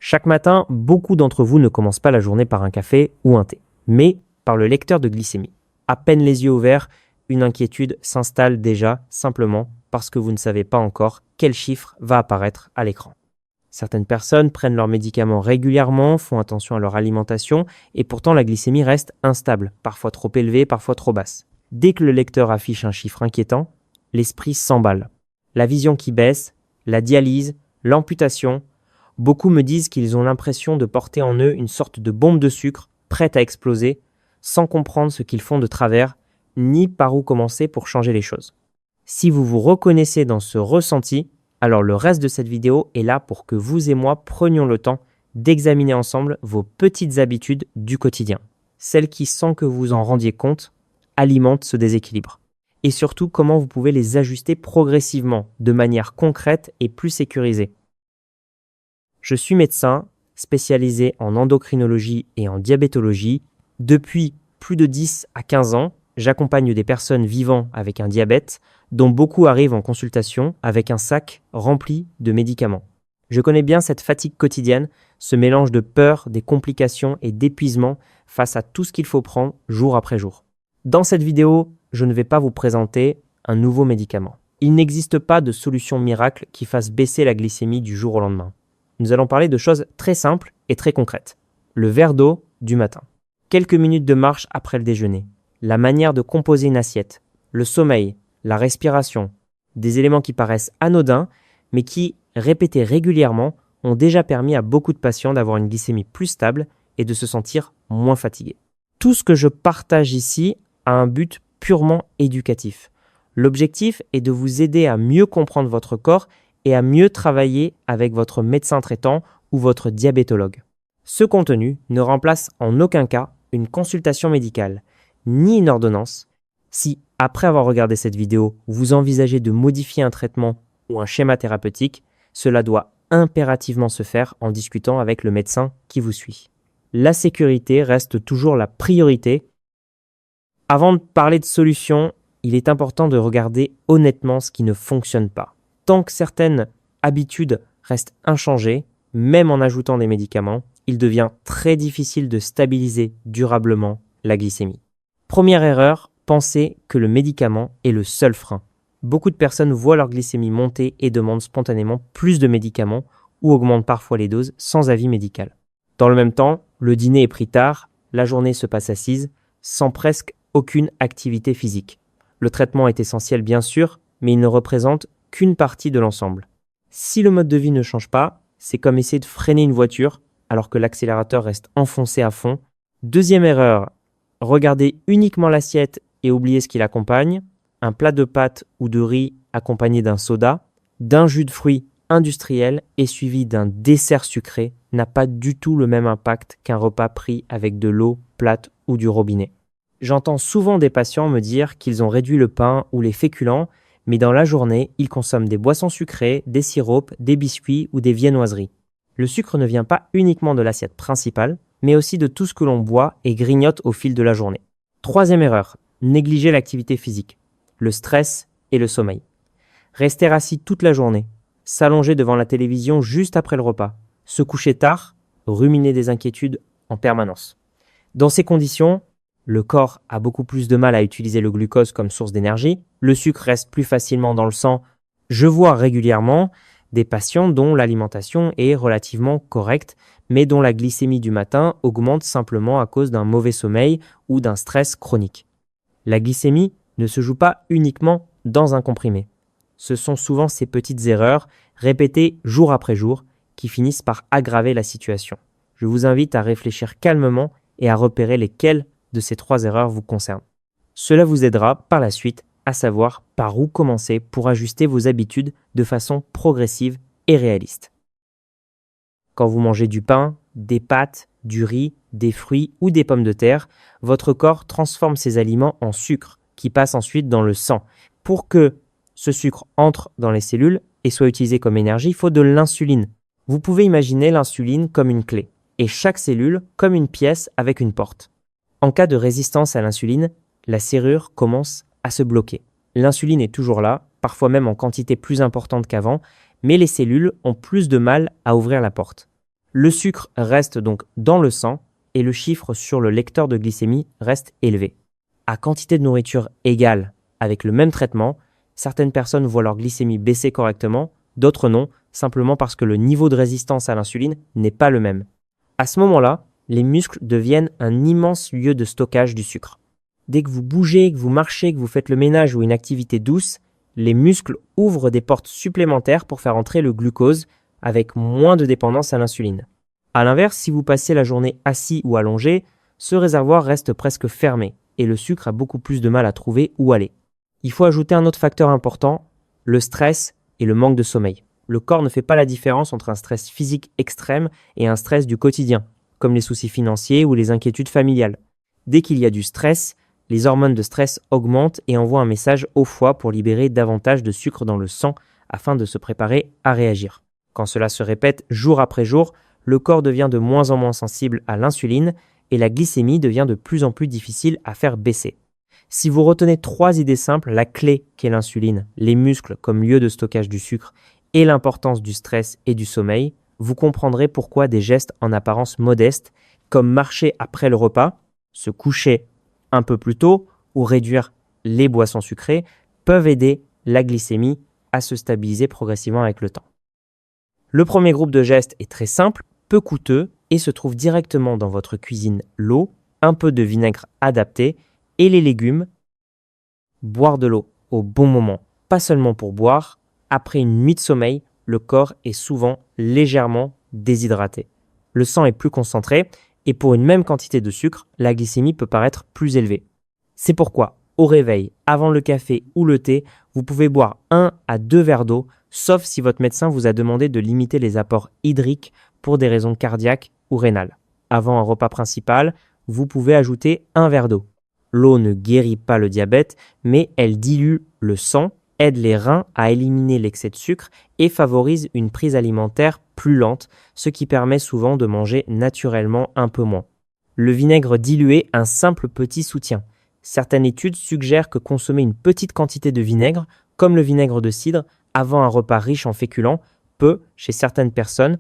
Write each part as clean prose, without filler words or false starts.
Chaque matin, beaucoup d'entre vous ne commencent pas la journée par un café ou un thé, mais par le lecteur de glycémie. À peine les yeux ouverts, une inquiétude s'installe déjà simplement parce que vous ne savez pas encore quel chiffre va apparaître à l'écran. Certaines personnes prennent leurs médicaments régulièrement, font attention à leur alimentation et pourtant la glycémie reste instable, parfois trop élevée, parfois trop basse. Dès que le lecteur affiche un chiffre inquiétant, l'esprit s'emballe. La vision qui baisse, la dialyse, l'amputation, beaucoup me disent qu'ils ont l'impression de porter en eux une sorte de bombe de sucre prête à exploser, sans comprendre ce qu'ils font de travers, ni par où commencer pour changer les choses. Si vous vous reconnaissez dans ce ressenti, alors le reste de cette vidéo est là pour que vous et moi prenions le temps d'examiner ensemble vos petites habitudes du quotidien. Celles qui, sans que vous en rendiez compte, alimentent ce déséquilibre. Et surtout, comment vous pouvez les ajuster progressivement, de manière concrète et plus sécurisée. Je suis médecin, spécialisé en endocrinologie et en diabétologie. Depuis plus de 10 à 15 ans, j'accompagne des personnes vivant avec un diabète, dont beaucoup arrivent en consultation avec un sac rempli de médicaments. Je connais bien cette fatigue quotidienne, ce mélange de peur, des complications et d'épuisement face à tout ce qu'il faut prendre jour après jour. Dans cette vidéo, je ne vais pas vous présenter un nouveau médicament. Il n'existe pas de solution miracle qui fasse baisser la glycémie du jour au lendemain. Nous allons parler de choses très simples et très concrètes. Le verre d'eau du matin. Quelques minutes de marche après le déjeuner. La manière de composer une assiette. Le sommeil, la respiration. Des éléments qui paraissent anodins, mais qui, répétés régulièrement, ont déjà permis à beaucoup de patients d'avoir une glycémie plus stable et de se sentir moins fatigués. Tout ce que je partage ici a un but purement éducatif. L'objectif est de vous aider à mieux comprendre votre corps et à mieux travailler avec votre médecin traitant ou votre diabétologue. Ce contenu ne remplace en aucun cas une consultation médicale, ni une ordonnance. Si, après avoir regardé cette vidéo, vous envisagez de modifier un traitement ou un schéma thérapeutique, cela doit impérativement se faire en discutant avec le médecin qui vous suit. La sécurité reste toujours la priorité. Avant de parler de solutions, il est important de regarder honnêtement ce qui ne fonctionne pas. Tant que certaines habitudes restent inchangées, même en ajoutant des médicaments, il devient très difficile de stabiliser durablement la glycémie. Première erreur, penser que le médicament est le seul frein. Beaucoup de personnes voient leur glycémie monter et demandent spontanément plus de médicaments ou augmentent parfois les doses sans avis médical. Dans le même temps, le dîner est pris tard, la journée se passe assise, sans presque aucune activité physique. Le traitement est essentiel bien sûr, mais il ne représente qu'une partie de l'ensemble. Si le mode de vie ne change pas, c'est comme essayer de freiner une voiture alors que l'accélérateur reste enfoncé à fond. Deuxième erreur, regarder uniquement l'assiette et oublier ce qui l'accompagne. Un plat de pâtes ou de riz accompagné d'un soda, d'un jus de fruits industriel et suivi d'un dessert sucré n'a pas du tout le même impact qu'un repas pris avec de l'eau plate ou du robinet. J'entends souvent des patients me dire qu'ils ont réduit le pain ou les féculents, mais dans la journée, ils consomment des boissons sucrées, des siropes, des biscuits ou des viennoiseries. Le sucre ne vient pas uniquement de l'assiette principale, mais aussi de tout ce que l'on boit et grignote au fil de la journée. Troisième erreur, négliger l'activité physique, le stress et le sommeil. Rester assis toute la journée, s'allonger devant la télévision juste après le repas, se coucher tard, ruminer des inquiétudes en permanence. Dans ces conditions, le corps a beaucoup plus de mal à utiliser le glucose comme source d'énergie, le sucre reste plus facilement dans le sang. Je vois régulièrement des patients dont l'alimentation est relativement correcte, mais dont la glycémie du matin augmente simplement à cause d'un mauvais sommeil ou d'un stress chronique. La glycémie ne se joue pas uniquement dans un comprimé. Ce sont souvent ces petites erreurs, répétées jour après jour, qui finissent par aggraver la situation. Je vous invite à réfléchir calmement et à repérer lesquelles de ces 3 erreurs vous concernent. Cela vous aidera par la suite à savoir par où commencer pour ajuster vos habitudes de façon progressive et réaliste. Quand vous mangez du pain, des pâtes, du riz, des fruits ou des pommes de terre, votre corps transforme ces aliments en sucre qui passe ensuite dans le sang. Pour que ce sucre entre dans les cellules et soit utilisé comme énergie, il faut de l'insuline. Vous pouvez imaginer l'insuline comme une clé et chaque cellule comme une pièce avec une porte. En cas de résistance à l'insuline, la serrure commence à se bloquer. L'insuline est toujours là, parfois même en quantité plus importante qu'avant, mais les cellules ont plus de mal à ouvrir la porte. Le sucre reste donc dans le sang et le chiffre sur le lecteur de glycémie reste élevé. À quantité de nourriture égale avec le même traitement, certaines personnes voient leur glycémie baisser correctement, d'autres non, simplement parce que le niveau de résistance à l'insuline n'est pas le même. À ce moment-là, les muscles deviennent un immense lieu de stockage du sucre. Dès que vous bougez, que vous marchez, que vous faites le ménage ou une activité douce, les muscles ouvrent des portes supplémentaires pour faire entrer le glucose avec moins de dépendance à l'insuline. A l'inverse, si vous passez la journée assis ou allongé, ce réservoir reste presque fermé et le sucre a beaucoup plus de mal à trouver où aller. Il faut ajouter un autre facteur important, le stress et le manque de sommeil. Le corps ne fait pas la différence entre un stress physique extrême et un stress du quotidien, comme les soucis financiers ou les inquiétudes familiales. Dès qu'il y a du stress, les hormones de stress augmentent et envoient un message au foie pour libérer davantage de sucre dans le sang afin de se préparer à réagir. Quand cela se répète jour après jour, le corps devient de moins en moins sensible à l'insuline et la glycémie devient de plus en plus difficile à faire baisser. Si vous retenez 3 idées simples, la clé qu'est l'insuline, les muscles comme lieu de stockage du sucre et l'importance du stress et du sommeil, vous comprendrez pourquoi des gestes en apparence modestes, comme marcher après le repas, se coucher un peu plus tôt ou réduire les boissons sucrées, peuvent aider la glycémie à se stabiliser progressivement avec le temps. Le premier groupe de gestes est très simple, peu coûteux et se trouve directement dans votre cuisine: l'eau, un peu de vinaigre adapté et les légumes. Boire de l'eau au bon moment, pas seulement pour boire. Après une nuit de sommeil, le corps est souvent légèrement déshydraté. Le sang est plus concentré et pour une même quantité de sucre, la glycémie peut paraître plus élevée. C'est pourquoi, au réveil, avant le café ou le thé, vous pouvez boire 1 à 2 verres d'eau, sauf si votre médecin vous a demandé de limiter les apports hydriques pour des raisons cardiaques ou rénales. Avant un repas principal, vous pouvez ajouter 1 verre d'eau. L'eau ne guérit pas le diabète, mais elle dilue le sang, aide les reins à éliminer l'excès de sucre et favorise une prise alimentaire plus lente, ce qui permet souvent de manger naturellement un peu moins. Le vinaigre dilué, un simple petit soutien. Certaines études suggèrent que consommer une petite quantité de vinaigre, comme le vinaigre de cidre, avant un repas riche en féculents, peut, chez certaines personnes,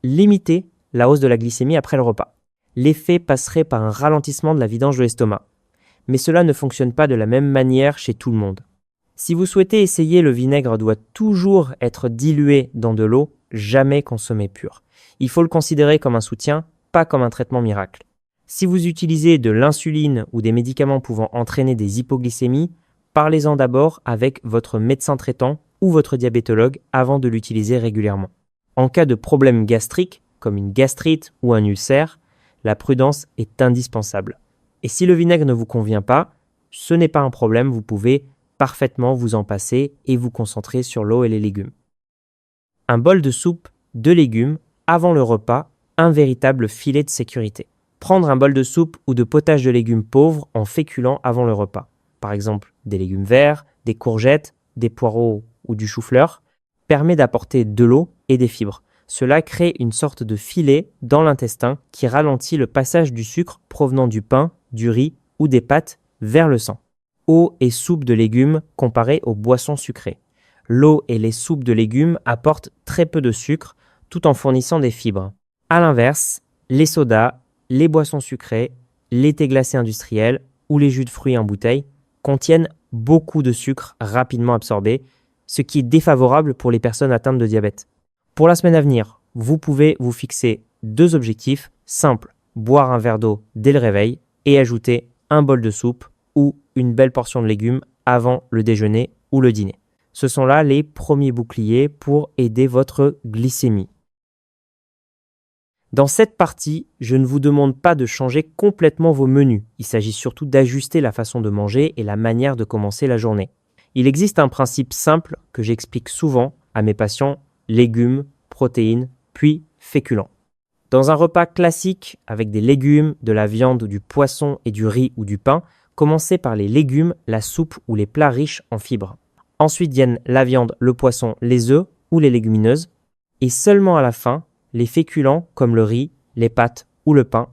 limiter la hausse de la glycémie après le repas. L'effet passerait par un ralentissement de la vidange de l'estomac. Mais cela ne fonctionne pas de la même manière chez tout le monde. Si vous souhaitez essayer, le vinaigre doit toujours être dilué dans de l'eau, jamais consommé pur. Il faut le considérer comme un soutien, pas comme un traitement miracle. Si vous utilisez de l'insuline ou des médicaments pouvant entraîner des hypoglycémies, parlez-en d'abord avec votre médecin traitant ou votre diabétologue avant de l'utiliser régulièrement. En cas de problème gastrique, comme une gastrite ou un ulcère, la prudence est indispensable. Et si le vinaigre ne vous convient pas, ce n'est pas un problème, vous pouvez parfaitement vous en passer et vous concentrer sur l'eau et les légumes. Un bol de soupe, de légumes, avant le repas, un véritable filet de sécurité. Prendre un bol de soupe ou de potage de légumes pauvres en féculents avant le repas, par exemple des légumes verts, des courgettes, des poireaux ou du chou-fleur, permet d'apporter de l'eau et des fibres. Cela crée une sorte de filet dans l'intestin qui ralentit le passage du sucre provenant du pain, du riz ou des pâtes vers le sang. Eau et soupe de légumes comparées aux boissons sucrées. L'eau et les soupes de légumes apportent très peu de sucre tout en fournissant des fibres. A l'inverse, les sodas, les boissons sucrées, les thés glacés industriels ou les jus de fruits en bouteille contiennent beaucoup de sucre rapidement absorbé, ce qui est défavorable pour les personnes atteintes de diabète. Pour la semaine à venir, vous pouvez vous fixer 2 objectifs simples: boire un verre d'eau dès le réveil et ajouter un bol de soupe ou une belle portion de légumes avant le déjeuner ou le dîner. Ce sont là les premiers boucliers pour aider votre glycémie. Dans cette partie, je ne vous demande pas de changer complètement vos menus. Il s'agit surtout d'ajuster la façon de manger et la manière de commencer la journée. Il existe un principe simple que j'explique souvent à mes patients: légumes, protéines, puis féculents. Dans un repas classique avec des légumes, de la viande, du poisson et du riz ou du pain, commencez par les légumes, la soupe ou les plats riches en fibres. Ensuite viennent la viande, le poisson, les œufs ou les légumineuses. Et seulement à la fin, les féculents comme le riz, les pâtes ou le pain.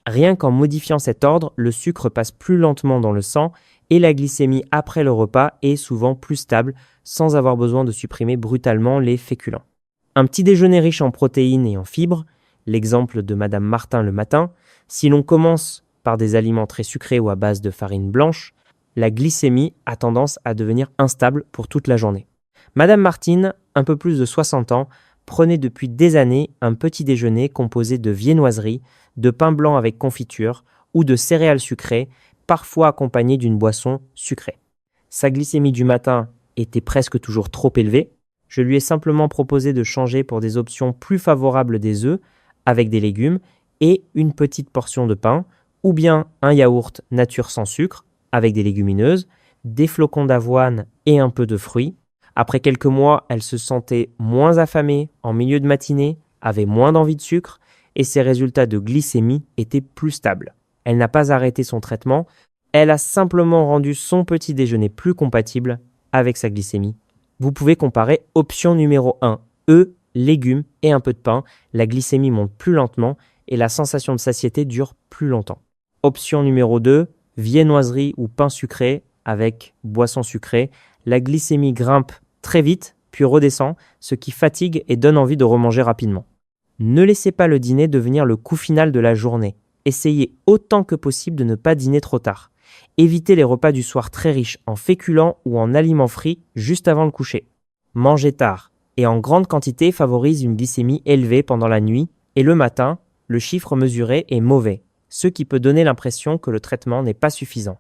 Rien qu'en modifiant cet ordre, le sucre passe plus lentement dans le sang et la glycémie après le repas est souvent plus stable sans avoir besoin de supprimer brutalement les féculents. Un petit déjeuner riche en protéines et en fibres, l'exemple de Madame Martin le matin, si l'on commence par des aliments très sucrés ou à base de farine blanche, la glycémie a tendance à devenir instable pour toute la journée. Madame Martine, un peu plus de 60 ans, prenait depuis des années un petit déjeuner composé de viennoiseries, de pain blanc avec confiture ou de céréales sucrées, parfois accompagnées d'une boisson sucrée. Sa glycémie du matin était presque toujours trop élevée. Je lui ai simplement proposé de changer pour des options plus favorables des œufs avec des légumes et une petite portion de pain, ou bien un yaourt nature sans sucre avec des légumineuses, des flocons d'avoine et un peu de fruits. Après quelques mois, elle se sentait moins affamée en milieu de matinée, avait moins d'envie de sucre et ses résultats de glycémie étaient plus stables. Elle n'a pas arrêté son traitement, elle a simplement rendu son petit déjeuner plus compatible avec sa glycémie. Vous pouvez comparer option numéro 1, œufs, légumes et un peu de pain. La glycémie monte plus lentement et la sensation de satiété dure plus longtemps. Option numéro 2, viennoiserie ou pain sucré avec boisson sucrée. La glycémie grimpe très vite, puis redescend, ce qui fatigue et donne envie de remanger rapidement. Ne laissez pas le dîner devenir le coup final de la journée. Essayez autant que possible de ne pas dîner trop tard. Évitez les repas du soir très riches en féculents ou en aliments frits juste avant le coucher. Manger tard et en grande quantité favorise une glycémie élevée pendant la nuit et le matin, le chiffre mesuré est mauvais, ce qui peut donner l'impression que le traitement n'est pas suffisant.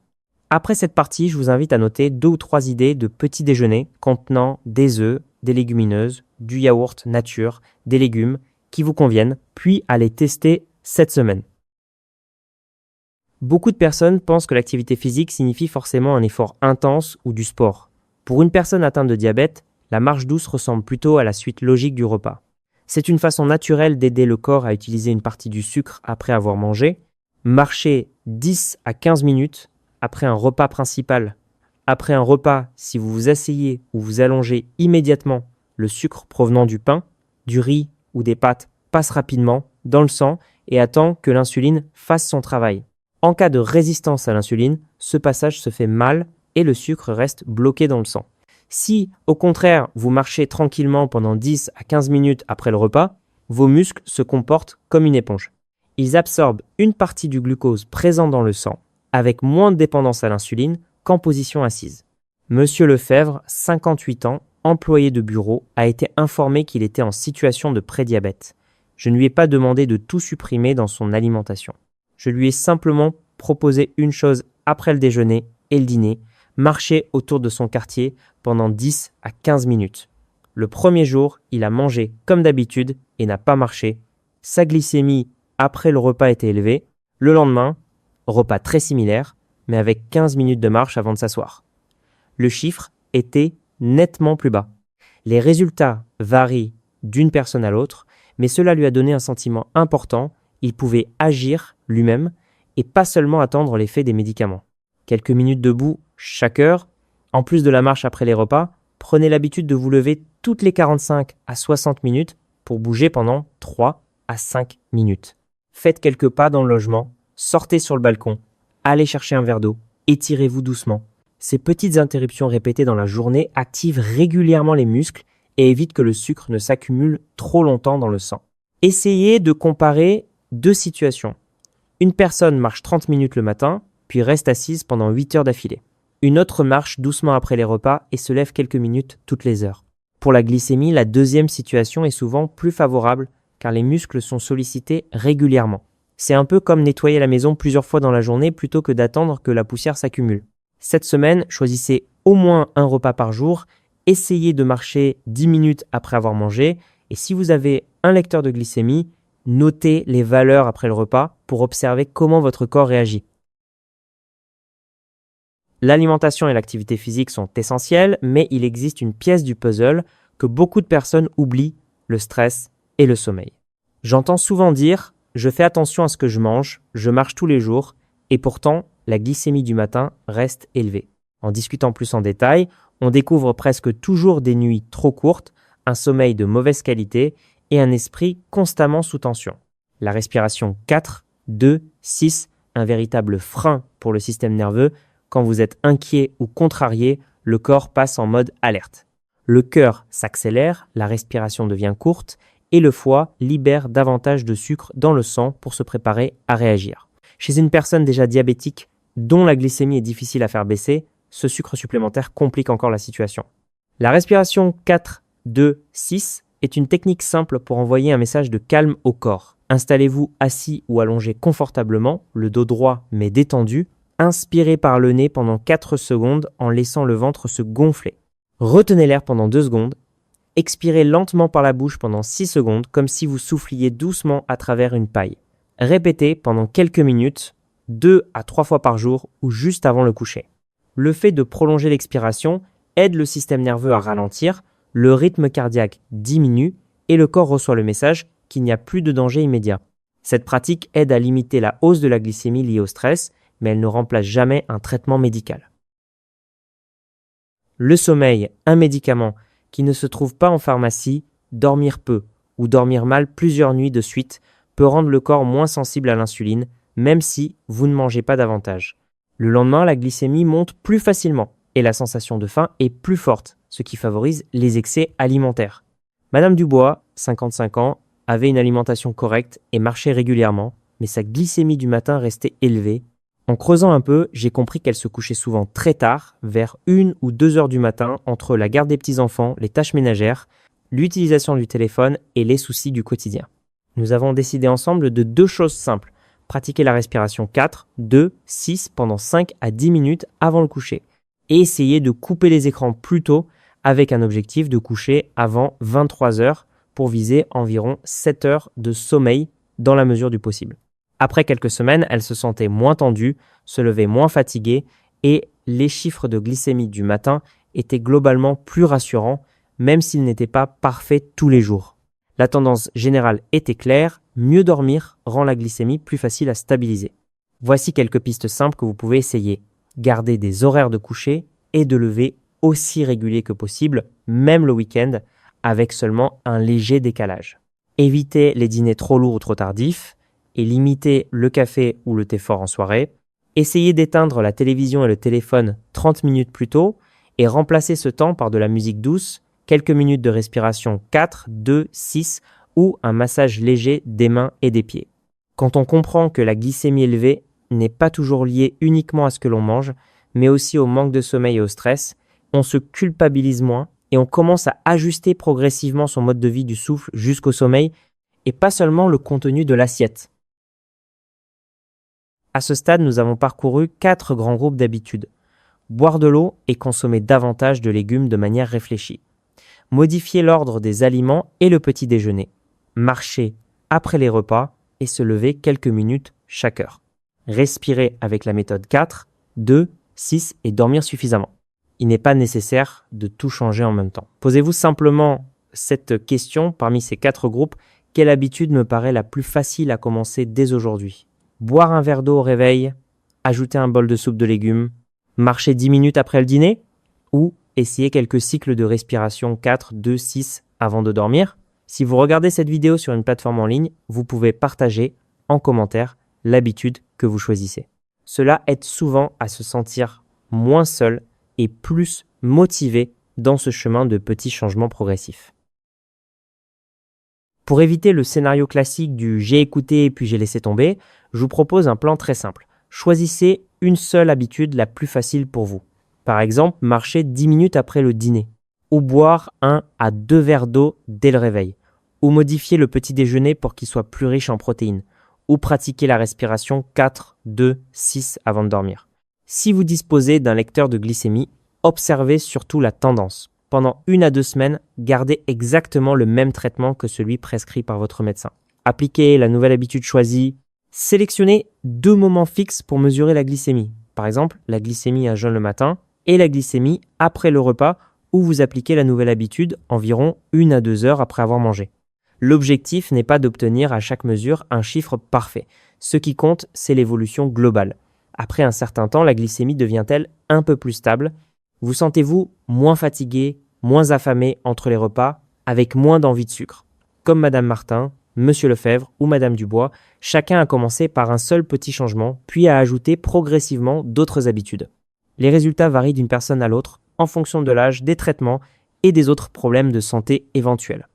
Après cette partie, je vous invite à noter 2 ou 3 idées de petits déjeuners contenant des œufs, des légumineuses, du yaourt nature, des légumes qui vous conviennent, puis à les tester cette semaine. Beaucoup de personnes pensent que l'activité physique signifie forcément un effort intense ou du sport. Pour une personne atteinte de diabète, la marche douce ressemble plutôt à la suite logique du repas. C'est une façon naturelle d'aider le corps à utiliser une partie du sucre après avoir mangé. Marcher 10 à 15 minutes après un repas principal. Après un repas, si vous vous asseyez ou vous allongez immédiatement, le sucre provenant du pain, du riz ou des pâtes passe rapidement dans le sang et attend que l'insuline fasse son travail. En cas de résistance à l'insuline, ce passage se fait mal et le sucre reste bloqué dans le sang. Si, au contraire, vous marchez tranquillement pendant 10 à 15 minutes après le repas, vos muscles se comportent comme une éponge. Ils absorbent une partie du glucose présent dans le sang, avec moins de dépendance à l'insuline qu'en position assise. Monsieur Lefebvre, 58 ans, employé de bureau, a été informé qu'il était en situation de prédiabète. Je ne lui ai pas demandé de tout supprimer dans son alimentation. Je lui ai simplement proposé une chose après le déjeuner et le dîner, marcher autour de son quartier pendant 10 à 15 minutes. Le premier jour, il a mangé comme d'habitude et n'a pas marché. Sa glycémie après le repas était élevée. Le lendemain, repas très similaire, mais avec 15 minutes de marche avant de s'asseoir. Le chiffre était nettement plus bas. Les résultats varient d'une personne à l'autre, mais cela lui a donné un sentiment important. Il pouvait agir lui-même et pas seulement attendre l'effet des médicaments. Quelques minutes debout chaque heure, en plus de la marche après les repas, prenez l'habitude de vous lever toutes les 45 à 60 minutes pour bouger pendant 3 à 5 minutes. Faites quelques pas dans le logement, sortez sur le balcon, allez chercher un verre d'eau, étirez-vous doucement. Ces petites interruptions répétées dans la journée activent régulièrement les muscles et évitent que le sucre ne s'accumule trop longtemps dans le sang. Essayez de comparer 2 situations. Une personne marche 30 minutes le matin, puis reste assise pendant 8 heures d'affilée. Une autre marche doucement après les repas et se lève quelques minutes toutes les heures. Pour la glycémie, la deuxième situation est souvent plus favorable car les muscles sont sollicités régulièrement. C'est un peu comme nettoyer la maison plusieurs fois dans la journée plutôt que d'attendre que la poussière s'accumule. Cette semaine, choisissez au moins un repas par jour, essayez de marcher 10 minutes après avoir mangé et si vous avez un lecteur de glycémie, notez les valeurs après le repas pour observer comment votre corps réagit. L'alimentation et l'activité physique sont essentielles, mais il existe une pièce du puzzle que beaucoup de personnes oublient, le stress et le sommeil. J'entends souvent dire « je fais attention à ce que je mange, je marche tous les jours » et pourtant, la glycémie du matin reste élevée. En discutant plus en détail, on découvre presque toujours des nuits trop courtes, un sommeil de mauvaise qualité et un esprit constamment sous tension. La respiration 4, 2, 6, un véritable frein pour le système nerveux. Quand vous êtes inquiet ou contrarié, le corps passe en mode alerte. Le cœur s'accélère, la respiration devient courte et le foie libère davantage de sucre dans le sang pour se préparer à réagir. Chez une personne déjà diabétique dont la glycémie est difficile à faire baisser, ce sucre supplémentaire complique encore la situation. La respiration 4-2-6 est une technique simple pour envoyer un message de calme au corps. Installez-vous assis ou allongé confortablement, le dos droit mais détendu. Inspirez par le nez pendant 4 secondes en laissant le ventre se gonfler. Retenez l'air pendant 2 secondes. Expirez lentement par la bouche pendant 6 secondes comme si vous souffliez doucement à travers une paille. Répétez pendant quelques minutes, 2 à 3 fois par jour ou juste avant le coucher. Le fait de prolonger l'expiration aide le système nerveux à ralentir, le rythme cardiaque diminue et le corps reçoit le message qu'il n'y a plus de danger immédiat. Cette pratique aide à limiter la hausse de la glycémie liée au stress, mais elle ne remplace jamais un traitement médical. Le sommeil, un médicament qui ne se trouve pas en pharmacie, dormir peu ou dormir mal plusieurs nuits de suite peut rendre le corps moins sensible à l'insuline, même si vous ne mangez pas davantage. Le lendemain, la glycémie monte plus facilement et la sensation de faim est plus forte, ce qui favorise les excès alimentaires. Madame Dubois, 55 ans, avait une alimentation correcte et marchait régulièrement, mais sa glycémie du matin restait élevée. En creusant un peu, j'ai compris qu'elle se couchait souvent très tard, vers 1 ou 2 heures du matin, entre la garde des petits-enfants, les tâches ménagères, l'utilisation du téléphone et les soucis du quotidien. Nous avons décidé ensemble de 2 choses simples. Pratiquer la respiration 4-2-6 pendant 5 à 10 minutes avant le coucher et essayer de couper les écrans plus tôt avec un objectif de coucher avant 23 heures pour viser environ 7 heures de sommeil dans la mesure du possible. Après quelques semaines, elle se sentait moins tendue, se levait moins fatiguée et les chiffres de glycémie du matin étaient globalement plus rassurants, même s'ils n'étaient pas parfaits tous les jours. La tendance générale était claire, mieux dormir rend la glycémie plus facile à stabiliser. Voici quelques pistes simples que vous pouvez essayer. Gardez des horaires de coucher et de lever aussi réguliers que possible, même le week-end, avec seulement un léger décalage. Évitez les dîners trop lourds ou trop tardifs et limitez le café ou le thé fort en soirée. Essayez d'éteindre la télévision et le téléphone 30 minutes plus tôt et remplacez ce temps par de la musique douce, quelques minutes de respiration 4-2-6 ou un massage léger des mains et des pieds. Quand on comprend que la glycémie élevée n'est pas toujours liée uniquement à ce que l'on mange, mais aussi au manque de sommeil et au stress, on se culpabilise moins et on commence à ajuster progressivement son mode de vie du souffle jusqu'au sommeil et pas seulement le contenu de l'assiette. À ce stade, nous avons parcouru 4 grands groupes d'habitudes. Boire de l'eau et consommer davantage de légumes de manière réfléchie. Modifier l'ordre des aliments et le petit déjeuner. Marcher après les repas et se lever quelques minutes chaque heure. Respirer avec la méthode 4, 2, 6 et dormir suffisamment. Il n'est pas nécessaire de tout changer en même temps. Posez-vous simplement cette question parmi ces 4 groupes. Quelle habitude me paraît la plus facile à commencer dès aujourd'hui ? Boire un verre d'eau au réveil, ajouter un bol de soupe de légumes, marcher 10 minutes après le dîner ou essayer quelques cycles de respiration 4, 2, 6 avant de dormir. Si vous regardez cette vidéo sur une plateforme en ligne, vous pouvez partager en commentaire l'habitude que vous choisissez. Cela aide souvent à se sentir moins seul et plus motivé dans ce chemin de petits changements progressifs. Pour éviter le scénario classique du « j'ai écouté puis j'ai laissé tomber », je vous propose un plan très simple. Choisissez une seule habitude la plus facile pour vous. Par exemple, marcher 10 minutes après le dîner, ou boire 1 à 2 verres d'eau dès le réveil, ou modifier le petit déjeuner pour qu'il soit plus riche en protéines, ou pratiquer la respiration 4, 2, 6 avant de dormir. Si vous disposez d'un lecteur de glycémie, observez surtout la tendance. Pendant 1 à 2 semaines, gardez exactement le même traitement que celui prescrit par votre médecin. Appliquez la nouvelle habitude choisie. Sélectionnez 2 moments fixes pour mesurer la glycémie. Par exemple, la glycémie à jeun le matin et la glycémie après le repas où vous appliquez la nouvelle habitude environ 1 à 2 heures après avoir mangé. L'objectif n'est pas d'obtenir à chaque mesure un chiffre parfait. Ce qui compte, c'est l'évolution globale. Après un certain temps, la glycémie devient-elle un peu plus stable ? Vous sentez-vous moins fatigué, moins affamé entre les repas, avec moins d'envie de sucre ? Comme Madame Martin, Monsieur Lefebvre ou Madame Dubois, chacun a commencé par un seul petit changement, puis a ajouté progressivement d'autres habitudes. Les résultats varient d'une personne à l'autre, en fonction de l'âge, des traitements et des autres problèmes de santé éventuels.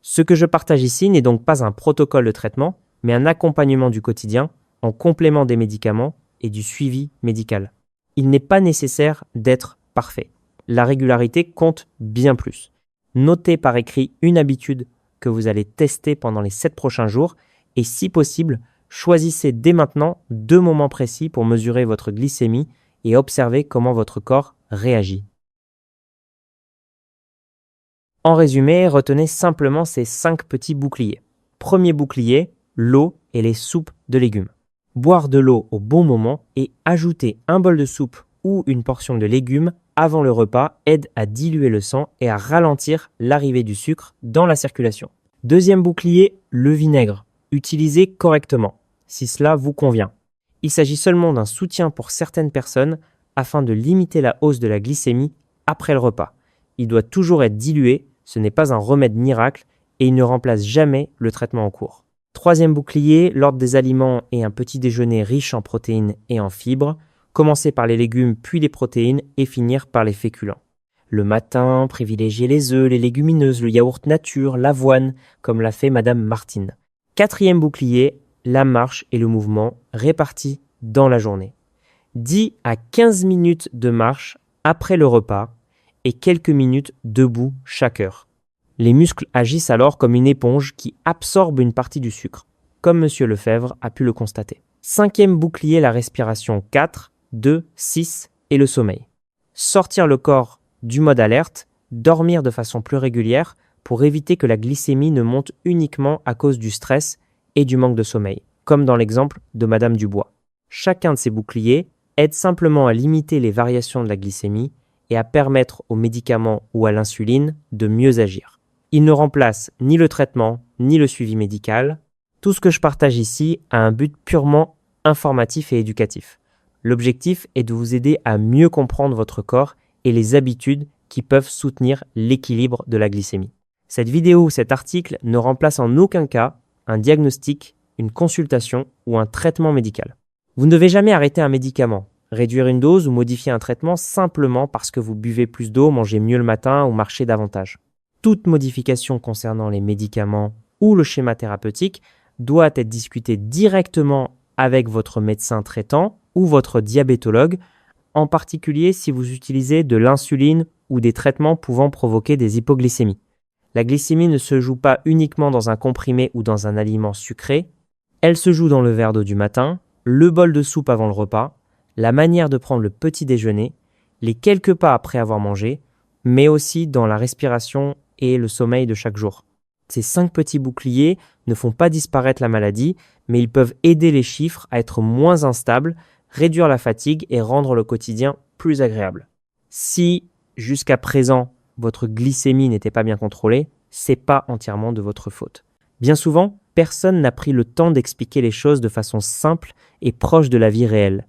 Ce que je partage ici n'est donc pas un protocole de traitement, mais un accompagnement du quotidien en complément des médicaments et du suivi médical. Il n'est pas nécessaire d'être parfait. La régularité compte bien plus. Notez par écrit une habitude que vous allez tester pendant les 7 prochains jours et si possible, choisissez dès maintenant 2 moments précis pour mesurer votre glycémie et observer comment votre corps réagit. En résumé, retenez simplement ces 5 petits boucliers. Premier bouclier, l'eau et les soupes de légumes. Boire de l'eau au bon moment et ajouter un bol de soupe ou une portion de légumes avant le repas aide à diluer le sang et à ralentir l'arrivée du sucre dans la circulation. Deuxième bouclier, le vinaigre. Utilisez correctement, si cela vous convient. Il s'agit seulement d'un soutien pour certaines personnes afin de limiter la hausse de la glycémie après le repas. Il doit toujours être dilué, ce n'est pas un remède miracle et il ne remplace jamais le traitement en cours. Troisième bouclier, l'ordre des aliments et un petit déjeuner riche en protéines et en fibres. Commencer par les légumes puis les protéines et finir par les féculents. Le matin, privilégiez les œufs, les légumineuses, le yaourt nature, l'avoine, comme l'a fait Madame Martine. Quatrième bouclier, la marche et le mouvement répartis dans la journée. 10 à 15 minutes de marche après le repas et quelques minutes debout chaque heure. Les muscles agissent alors comme une éponge qui absorbe une partie du sucre, comme M. Lefebvre a pu le constater. Cinquième bouclier, la respiration 4, 2, 6 et le sommeil. Sortir le corps du mode alerte, dormir de façon plus régulière pour éviter que la glycémie ne monte uniquement à cause du stress et du manque de sommeil, comme dans l'exemple de Madame Dubois. Chacun de ces boucliers aide simplement à limiter les variations de la glycémie et à permettre aux médicaments ou à l'insuline de mieux agir. Il ne remplace ni le traitement ni le suivi médical. Tout ce que je partage ici a un but purement informatif et éducatif. L'objectif est de vous aider à mieux comprendre votre corps et les habitudes qui peuvent soutenir l'équilibre de la glycémie. Cette vidéo ou cet article ne remplace en aucun cas un diagnostic, une consultation ou un traitement médical. Vous ne devez jamais arrêter un médicament, réduire une dose ou modifier un traitement simplement parce que vous buvez plus d'eau, mangez mieux le matin ou marchez davantage. Toute modification concernant les médicaments ou le schéma thérapeutique doit être discutée directement avec votre médecin traitant ou votre diabétologue, en particulier si vous utilisez de l'insuline ou des traitements pouvant provoquer des hypoglycémies. La glycémie ne se joue pas uniquement dans un comprimé ou dans un aliment sucré, elle se joue dans le verre d'eau du matin, le bol de soupe avant le repas, la manière de prendre le petit déjeuner, les quelques pas après avoir mangé, mais aussi dans la respiration et le sommeil de chaque jour. Ces 5 petits boucliers ne font pas disparaître la maladie, mais ils peuvent aider les chiffres à être moins instables, réduire la fatigue et rendre le quotidien plus agréable. Si, jusqu'à présent, votre glycémie n'était pas bien contrôlée, c'est pas entièrement de votre faute. Bien souvent, personne n'a pris le temps d'expliquer les choses de façon simple et proche de la vie réelle.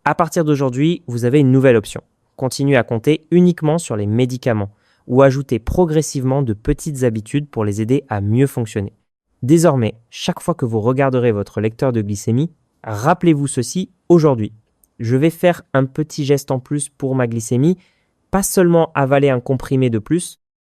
À partir d'aujourd'hui, vous avez une nouvelle option. Continuez à compter uniquement sur les médicaments ou ajouter progressivement de petites habitudes pour les aider à mieux fonctionner. Désormais, chaque fois que vous regarderez votre lecteur de glycémie, rappelez-vous ceci aujourd'hui. Je vais faire un petit geste en plus pour ma glycémie, pas seulement avaler un comprimé de plus,